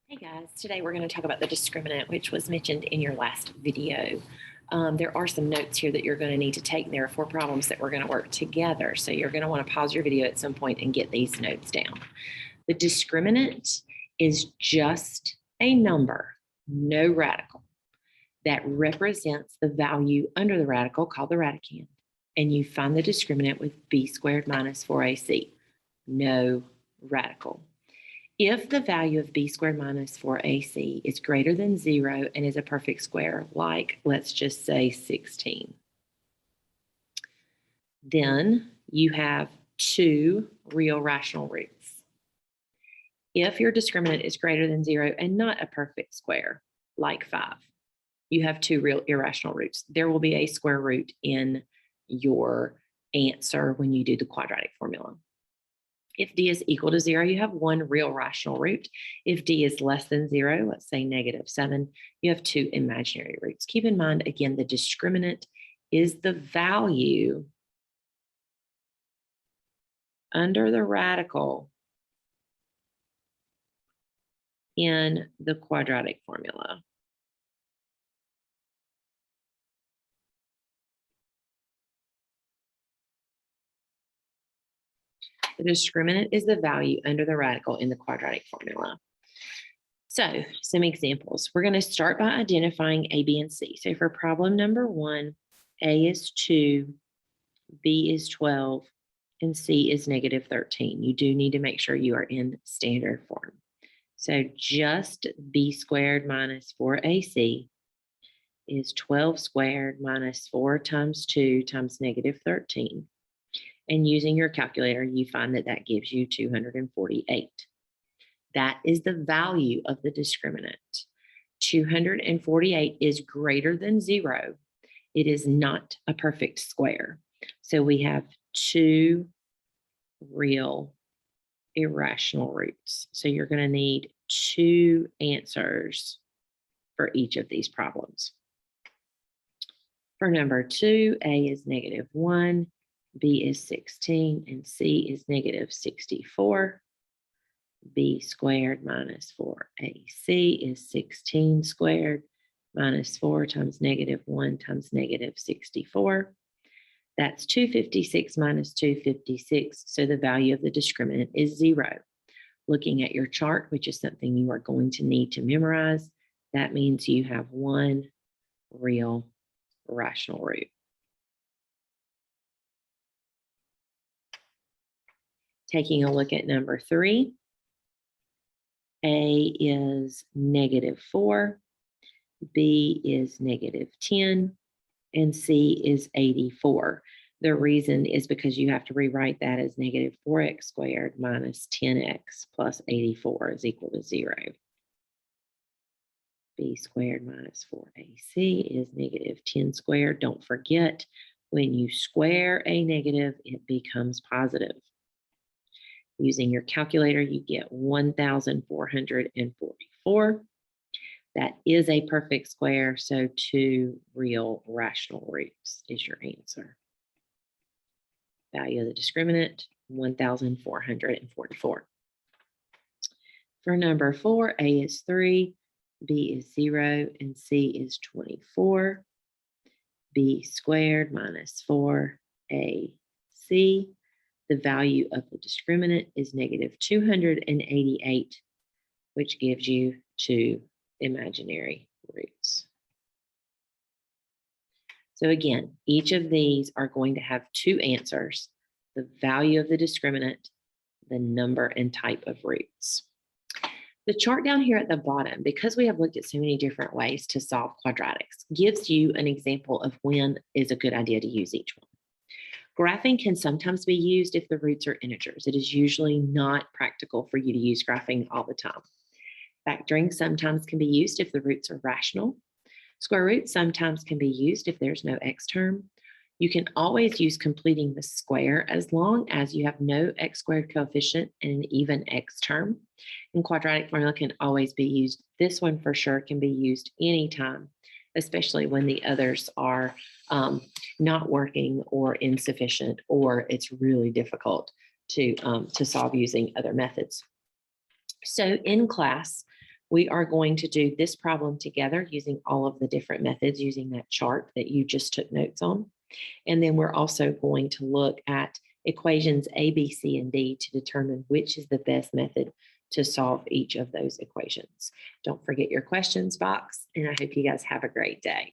Hey guys, today we're going to talk about the discriminant, which was mentioned in your last video. There are some notes here that you're going to need to take. There are 4 problems that we're going to work together. So you're going to want to pause your video at some point and get these notes down. The discriminant is just a number, no radical, that represents the value under the radical called the radicand. And you find the discriminant with b squared minus 4ac, no radical. If the value of b squared minus 4ac is greater than 0 and is a perfect square, like let's just say 16, then you have 2 real rational roots. If your discriminant is greater than 0 and not a perfect square, like 5, you have 2 real irrational roots. There will be a square root in your answer when you do the quadratic formula. If d is equal to 0, you have 1 real rational root. If d is less than 0, let's say -7, you have 2 imaginary roots. Keep in mind, again, the discriminant is the value under the radical in the quadratic formula. The discriminant is the value under the radical in the quadratic formula. So some examples. We're going to start by identifying A, B, and C. So for problem number 1, A is 2, B is 12, and C is -13. You do need to make sure you are in standard form. So just b squared minus 4ac is 12 squared minus 4 times 2 times -13. And using your calculator, you find that that gives you 248. That is the value of the discriminant. 248 is greater than 0. It is not a perfect square. So we have 2 real irrational roots. So you're going to need 2 answers for each of these problems. For number 2, A is -1. B is 16, and C is -64. B squared minus 4ac is 16 squared minus 4 times -1 times -64. That's 256 minus 256, so the value of the discriminant is 0. Looking at your chart, which is something you are going to need to memorize, that means you have 1 real rational root. Taking a look at number 3, A is -4, B is -10, and C is 84. The reason is because you have to rewrite that as -4x squared minus 10x plus 84 is equal to 0. B squared minus 4ac is -10 squared. Don't forget, when you square a negative, it becomes positive. Using your calculator, you get 1,444. That is a perfect square, so 2 real rational roots is your answer. Value of the discriminant, 1,444. For number 4, A is 3, B is 0, and C is 24. B squared minus 4ac. The value of the discriminant is -288, which gives you 2 imaginary roots. So again, each of these are going to have 2 answers: the value of the discriminant, the number and type of roots. The chart down here at the bottom, because we have looked at so many different ways to solve quadratics, gives you an example of when is a good idea to use each one. Graphing can sometimes be used if the roots are integers. It is usually not practical for you to use graphing all the time. Factoring sometimes can be used if the roots are rational. Square roots sometimes can be used if there's no x term. You can always use completing the square as long as you have no x squared coefficient and an even x term. And quadratic formula can always be used. This one for sure can be used anytime, especially when the others are not working or insufficient, or it's really difficult to solve using other methods. So in class, We are going to do this problem together using all of the different methods using that chart that you just took notes on. And then we're also going to look at equations A, B, C, and D to determine which is the best method to solve each of those equations. Don't forget your questions box, and I hope you guys have a great day.